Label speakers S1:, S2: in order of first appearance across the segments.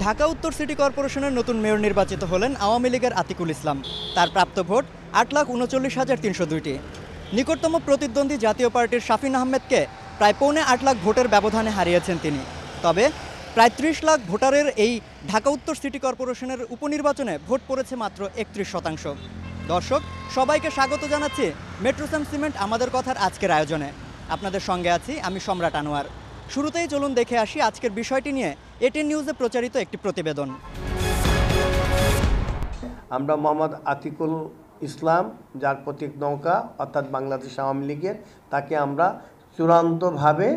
S1: ঢাকা উত্তর সিটি কর্পোরেশনের নতুন মেয়র নির্বাচিত হলেন আওয়ামী লীগের আতিকুল ইসলাম। তার প্রাপ্ত ভোট 8,39,302টি। নিকটতম প্রতিদ্বন্দ্বী জাতীয় পার্টির শাফিন আহমেদকে প্রায় 8.25 লাখ ভোটের ব্যবধানে হারিয়েছেন তিনি। তবে প্রায় 30 লাখ ভোটারের এই ঢাকা উত্তর সিটি কর্পোরেশনের উপনির্বাচনে ভোট পড়েছে মাত্র 31%। দর্শক, সবাইকে স্বাগত জানাচ্ছি মেট্রোসাম সিমেন্ট আমাদের কথার আজকের আয়োজনে। আপনাদের সঙ্গে আছি আমি সম্রাট আনোয়ার। শুরুতেই চলুন দেখে আসি আজকের বিষয়টি নিয়ে এটিএন নিউজে প্রচারিত একটি প্রতিবেদন।
S2: আমরা মোহাম্মদ আতিকুল ইসলাম, যার প্রতীক নৌকা অর্থাৎ বাংলাদেশ আওয়ামী লীগের, তাকে আমরা চূড়ান্তভাবে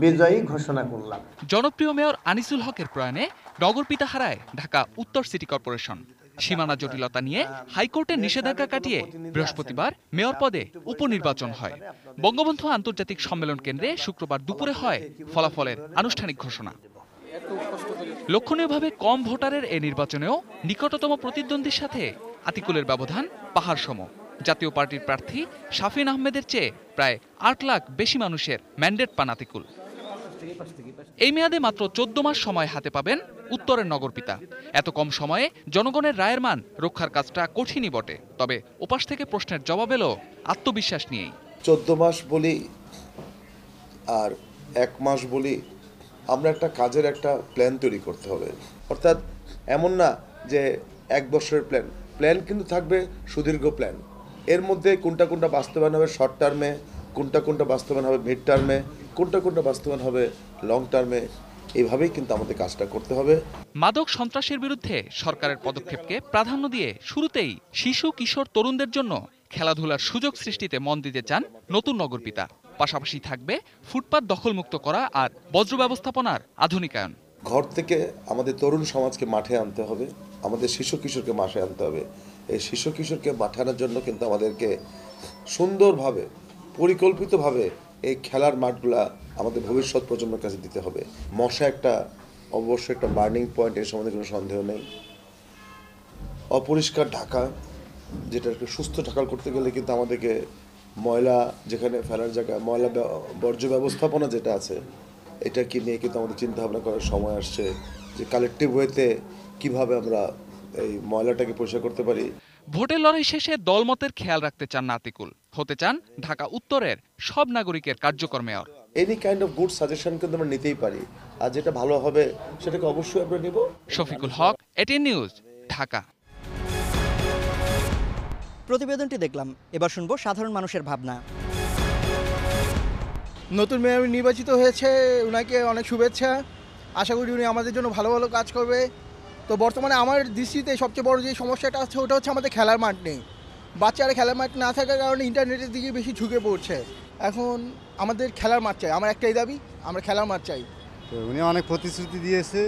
S2: বিজয়ী ঘোষণা করলাম।
S3: জনপ্রিয় মেয়র আনিসুল হকের প্রয়াণে নগরপিতা হারায় ঢাকা উত্তর সিটি কর্পোরেশন। সীমানা জটিলতা নিয়ে হাইকোর্টের নিষেধাজ্ঞা কাটিয়ে বৃহস্পতিবার মেয়র পদে উপনির্বাচন হয়। বঙ্গবন্ধু আন্তর্জাতিক সম্মেলন কেন্দ্রে শুক্রবার দুপুরে হয় ফলাফলের আনুষ্ঠানিক ঘোষণা। লক্ষণীয়ভাবে কম ভোটারের এ নির্বাচনেও নিকটতম প্রতিদ্বন্দ্বীর সাথে আতিকুলের ব্যবধান পাহাড়সম। জাতীয় পার্টির প্রার্থী শাফিন আহমেদের চেয়ে প্রায় 8 লাখ বেশি মানুষের ম্যান্ডেট পান আতিকুল। এই মেয়াদে মাত্র 14 মাস সময় হাতে পাবেন উত্তরের নগরপিতা। এত কম সময়ে জনগণের রায়ের মান রক্ষার কাজটা কঠিনই বটে। তবে ওপাশ থেকে প্রশ্নের জবাব এলো আত্মবিশ্বাস নিয়েই।
S4: 14 মাস বলি আর 1 মাস বলি, আমরা একটা কাজের একটা প্ল্যান তৈরি করতে হবে। অর্থাৎ এমন না যে 1 বছরের প্ল্যান কিন্তু থাকবে সুদীর্ঘ প্ল্যান। এর মধ্যে কোনটা বাস্তবায়ন হবে শর্ট টার্মে, কোনটা বাস্তবায়ন হবে মিড টার্মে, কোনটা বাস্তবায়ন হবে লং টার্মে। এইভাবেই কিন্তু আমাদের কাজটা করতে হবে।
S3: মাদক সন্ত্রাসের বিরুদ্ধে সরকারের পদক্ষেপকে প্রাধান্য দিয়ে শুরুতেই শিশু কিশোর তরুণদের জন্য খেলাধুলার সুযোগ সৃষ্টিতে মন দিতে চান নতুন নগরপিতা। পাশাপাশি থাকবে ফুটপাত দখলমুক্ত করা আর বজ্র ব্যবস্থাপনার আধুনিকায়ন।
S4: ঘর থেকে আমাদের তরুণ সমাজকে মাঠে আনতে হবে, আমাদের শিশু কিশোরকে মাঠে আনতে হবে। এই শিশু কিশোরকে মাঠে আনার জন্য কিন্তু আমাদেরকে সুন্দরভাবে পরিকল্পিতভাবে এই খেলার মাঠগুলা আমাদের ভবিষ্যৎ প্রজন্মের কাছে দিতে হবে। মশা অবশ্যই একটা বার্নিং পয়েন্ট, এর সম্বন্ধে কোনো সন্দেহ নেই। অপরিষ্কার ঢাকা, যেটা একটু সুস্থ ঢাকা করতে গেলে কিন্তু আমাদেরকে ময়লা যেখানে ফেলার জায়গা, ময়লা বর্জ্য ব্যবস্থাপনা যেটা আছে, এটাকে নিয়ে কিন্তু আমাদের চিন্তা ভাবনা করার সময় আসছে যে কালেকটিভ ওয়েতে কীভাবে আমরা এই ময়লাটাকে পরিষ্কার করতে পারি।
S3: ভোটের লড়াই শেষে দলমতের খেয়াল রাখতে চান না আতিকুল। হতে চান ঢাকা উত্তরের সব নাগরিকের কার্যকর mayor.
S4: Any kind of good suggestion কিন্তু আমরা নিতেই পারি, আর যেটা ভালো হবে সেটাকে অবশ্যই আমরা নেব।
S3: শফিকুল হক, এটিএন নিউজ, ঢাকা।
S1: প্রতিবেদনটি দেখলাম, এবার শুনবো সাধারণ মানুষের ভাবনা।
S5: নতুন মেয়র নির্বাচিত হয়েছে, ওনাকে অনেক শুভেচ্ছা। আশা করি উনি আমাদের জন্য ভালো ভালো কাজ করবে। তো বর্তমানে আমার দৃষ্টিতে সবচেয়ে বড় যে সমস্যাটা আছে ওটা হচ্ছে আমাদের খেলার মাঠ নেই। বাচ্চারা খেলার মাঠ না থাকার কারণে ইন্টারনেটের দিকে বেশি ঝুঁকে পড়ছে। এখন আমাদের খেলার মাঠ চাই, আমার একটাই দাবি, আমরা খেলার মাঠ চাই।
S6: তো উনি অনেক প্রতিশ্রুতি দিয়েছে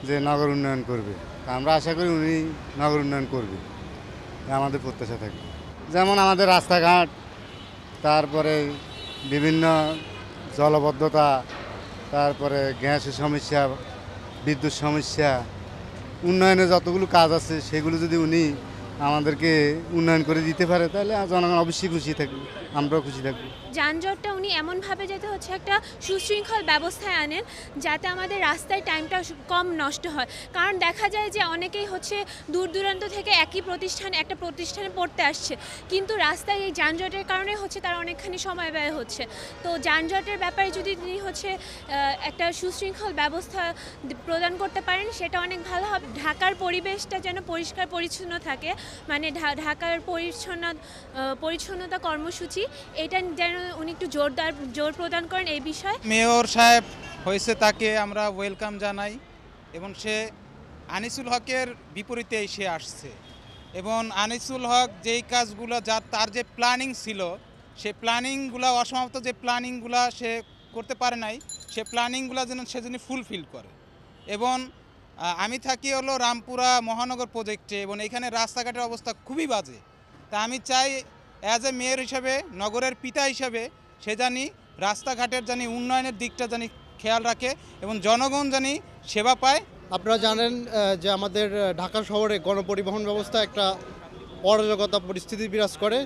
S6: যে নগর উন্নয়ন করবে, আমরা আশা করি উনি নগর উন্নয়ন করবে, আমাদের প্রত্যাশা থাকবে। যেমন আমাদের রাস্তাঘাট, তারপরে বিভিন্ন জলবদ্ধতা, তারপরে গ্যাসের সমস্যা, বিদ্যুৎ সমস্যা, উন্নয়নে যতগুলো কাজ আছে সেগুলো যদি উনি আমাদেরকে উন্নয়ন করে দিতে পারে তাহলে জনগণ অবশ্যই খুশি থাকবে, আমরাও খুশি থাকবো।
S7: যানজটটা উনি এমনভাবে যাতে হচ্ছে একটা সুশৃঙ্খল ব্যবস্থায় আনেন যাতে আমাদের রাস্তায় টাইমটা কম নষ্ট হয়। কারণ দেখা যায় যে অনেকেই হচ্ছে দূর দূরান্ত থেকে একটা প্রতিষ্ঠানে পড়তে আসছে, কিন্তু রাস্তায় এই যানজটের কারণে হচ্ছে তার অনেকখানি সময় ব্যয় হচ্ছে। তো যানজটের ব্যাপারে যদি তিনি হচ্ছে একটা সুশৃঙ্খল ব্যবস্থা প্রদান করতে পারেন সেটা অনেক ভালো হবে। ঢাকার পরিবেশটা যেন পরিষ্কার পরিচ্ছন্ন থাকে, মানে ঢাকার পরিচ্ছন্নতা কর্মসূচি, এটা যেন উনি একটু জোর প্রদান করেন এই বিষয়ে।
S8: মেয়র সাহেব হয়েছে, তাকে আমরা ওয়েলকাম জানাই এবং সে আনিসুল হকের বিপরীতেই সে আসছে। এবং আনিসুল হক যেই কাজগুলো তার যে প্ল্যানিং ছিল, সে প্ল্যানিংগুলো অসমাপ্ত যে প্ল্যানিংগুলো সে করতে পারে নাই, সে প্ল্যানিংগুলো যেন সে যেন ফুলফিল করে। এবং আমি থাকি হলো রামপুরা মহানগর প্রজেক্টে, এবং এখানে রাস্তাঘাটের অবস্থা খুবই বাজে। তা আমি চাই অ্যাজ এ মেয়র হিসাবে, নগরের পিতা হিসাবে, সে জানি রাস্তাঘাটের উন্নয়নের দিকটা খেয়াল রাখে এবং জনগণ সেবা পায়।
S5: আপনারা জানেন যে আমাদের ঢাকা শহরে গণপরিবহন ব্যবস্থা একটা অরাজকতা পরিস্থিতি বিরাজ করে।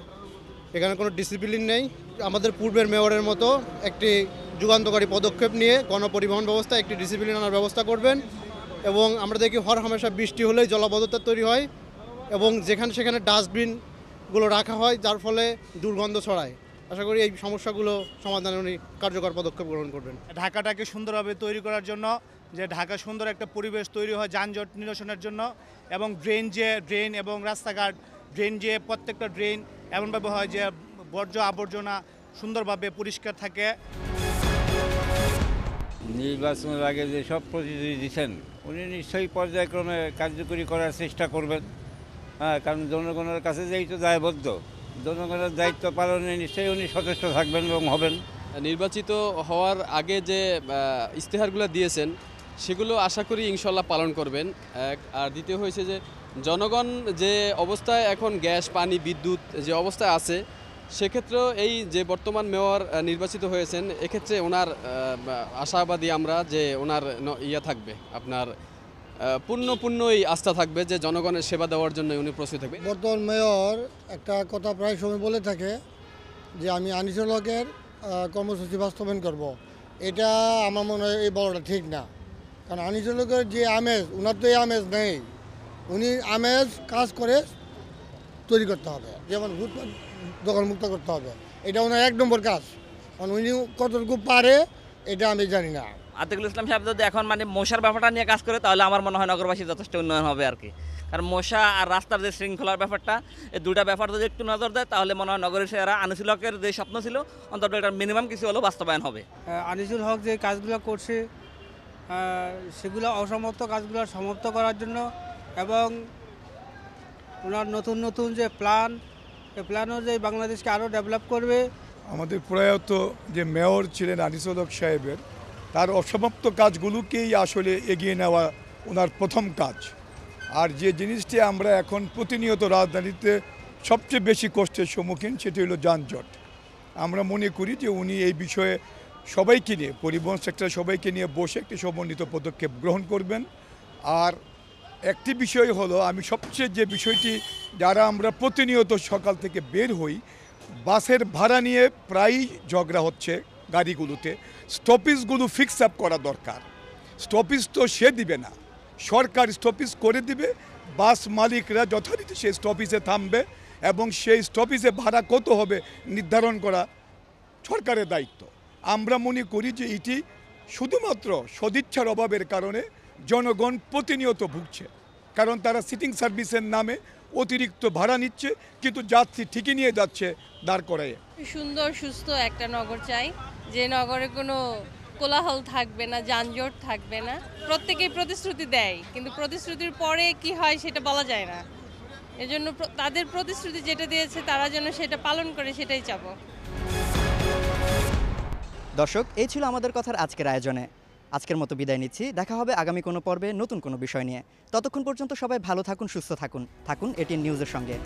S5: এখানে কোনো ডিসিপ্লিন নেই। আমাদের পূর্বের মেয়রের মতো একটি
S9: যুগান্তকারী পদক্ষেপ নিয়ে গণপরিবহন ব্যবস্থা একটি ডিসিপ্লিন আনার ব্যবস্থা করবেন। এবং আমরা দেখি হর হামেশা বৃষ্টি হলেই জলাবদ্ধতা তৈরি হয় এবং যেখানে সেখানে ডাস্টবিনগুলো রাখা হয়, যার ফলে দুর্গন্ধ ছড়ায়। আশা করি এই সমস্যাগুলো সমাধানে উনি কার্যকর পদক্ষেপ গ্রহণ করবেন।
S10: ঢাকাটাকে সুন্দরভাবে তৈরি করার জন্য, যে ঢাকা সুন্দর একটা পরিবেশ তৈরি হয় যানজট নিরসনের জন্য, এবং ড্রেন এবং রাস্তাঘাট যে প্রত্যেকটা ড্রেন এমনভাবে হয় যে বর্জ্য আবর্জনা সুন্দরভাবে পরিষ্কার থাকে।
S11: নির্বাচনের আগে যে সব প্রতিশ্রুতি দিচ্ছেন উনি নিশ্চয়ই পর্যায়ক্রমে কার্যকরী করার চেষ্টা করবেন। হ্যাঁ, কারণ জনগণের কাছে যেই তো দায়বদ্ধ, জনগণের দায়িত্ব পালনে নিশ্চয়ই উনি সচেষ্ট থাকবেন এবং হবেন।
S12: নির্বাচিত হওয়ার আগে যে ইশতেহারগুলো দিয়েছেন সেগুলো আশা করি ইনশাল্লাহ পালন করবেন। এক আর দ্বিতীয় হয়েছে যে জনগণ যে অবস্থায় এখন গ্যাস, পানি, বিদ্যুৎ যে অবস্থায় আছে, সেক্ষেত্রেও এই যে বর্তমান মেয়র নির্বাচিত হয়েছেন, এক্ষেত্রে ওনার আশাবাদী আমরা যে ওনার থাকবে, আপনার পূর্ণই আস্থা থাকবে যে জনগণের সেবা দেওয়ার জন্য উনি প্রস্তুত থাকবে।
S13: বর্তমান মেয়র একটা কথা প্রায় সময় বলে থাকে যে আমি আনিসুল হকের কর্মসূচি বাস্তবায়ন করব। এটা আমার মনে হয় এই বলাটা ঠিক না, কারণ আনিসুল হকের যে আমেজ, ওনার তো এই আমেজ নেই। উনি আমেজ কাজ করে তৈরি করতে হবে, যেমন ফুটপাত দোকান মুক্ত করতে হবে, এটা ওনার 1 নম্বর কাজ। কারণ উনি কতটুকু পারে এটা আমি জানি না।
S14: আতিকুল ইসলাম সাহেব যদি এখন মশার ব্যাপারটা নিয়ে কাজ করে, তাহলে আমার মনে হয় নগরবাসীর যথেষ্ট উন্নয়ন হবে আর কি। কারণ মশা আর রাস্তার যে শৃঙ্খলার ব্যাপারটা, এই দুটা ব্যাপার যদি একটু নজর দেয়, তাহলে মনে হয় নগরের সেরা আনিসুল হকের যে স্বপ্ন ছিল অন্তত এটা মিনিমাম কিছু হলেও বাস্তবায়ন হবে।
S15: আনিসুল হক যে কাজগুলো করছে সেগুলো অসমাপ্ত কাজগুলো সমাপ্ত করার জন্য, এবং ওনার নতুন যে প্ল্যান, এই প্ল্যান অনুযায়ী বাংলাদেশকে আরও ডেভেলপ করবে।
S16: আমাদের প্রয়াত যে মেয়র ছিলেন আনিসুল হক সাহেবের, তার অসমাপ্ত কাজগুলোকেই আসলে এগিয়ে নেওয়া ওনার প্রথম কাজ। আর যে জিনিসটি আমরা এখন প্রতিনিয়ত রাজধানীতে সবচেয়ে বেশি কষ্টের সম্মুখীন, সেটি হলো যানজট। আমরা মনে করি যে উনি এই বিষয়ে সবাইকে নিয়ে, পরিবহন সেক্টর সবাইকে নিয়ে বসে একটি সমন্বিত পদক্ষেপ গ্রহণ করবেন। আর একটি বিষয় হলো, আমি সবচেয়ে যে বিষয়টি, যারা আমরা প্রতিনিয়ত সকাল থেকে বের হই, বাসের ভাড়া নিয়ে প্রায়ই ঝগড়া হচ্ছে গাড়িগুলোতে। স্টপেজগুলো ফিক্স আপ করা দরকার। স্টপেজ তো সে দিবে না, সরকার স্টপেজ করে দিবে, বাস মালিকরা যথারীতি সেই স্টপেজে থামবে এবং সেই স্টপেজে ভাড়া কত হবে নির্ধারণ করা সরকারের দায়িত্ব। আমরা মনে করি যে এটি শুধুমাত্র সদিচ্ছার অভাবের কারণে জনগণ প্রতিনিয়ত ভুগছে, কারণ তারা সিটিং সার্ভিসের নামে অতিরিক্ত ভাড়া নিচ্ছে, কিন্তু যাত্রী ঠিকই নিয়ে যাচ্ছে দাঁড় করায়।
S17: সুন্দর সুস্থ একটা নগর চাই, যে নগরে কোনো কোলাহল থাকবে না, যানজট থাকবে না। প্রত্যেকেই প্রতিশ্রুতি দেয়, কিন্তু প্রতিশ্রুতির পরে কি হয় সেটা বলা যায় না। এজন্য তাদের প্রতিশ্রুতি যেটা দিয়েছে তারা যেন সেটা পালন করে, সেটাই চাবো।
S1: দর্শক, এই ছিল আমাদের কথার আজকের আয়োজনে। আজকের মতো বিদায় নিচ্ছি। দেখা হবে আগামী কোনো পর্বে নতুন কোনো বিষয় নিয়ে। ততক্ষণ পর্যন্ত সবাই ভালো থাকুন, সুস্থ থাকুন। থাকুন এটিএন নিউজের সঙ্গে।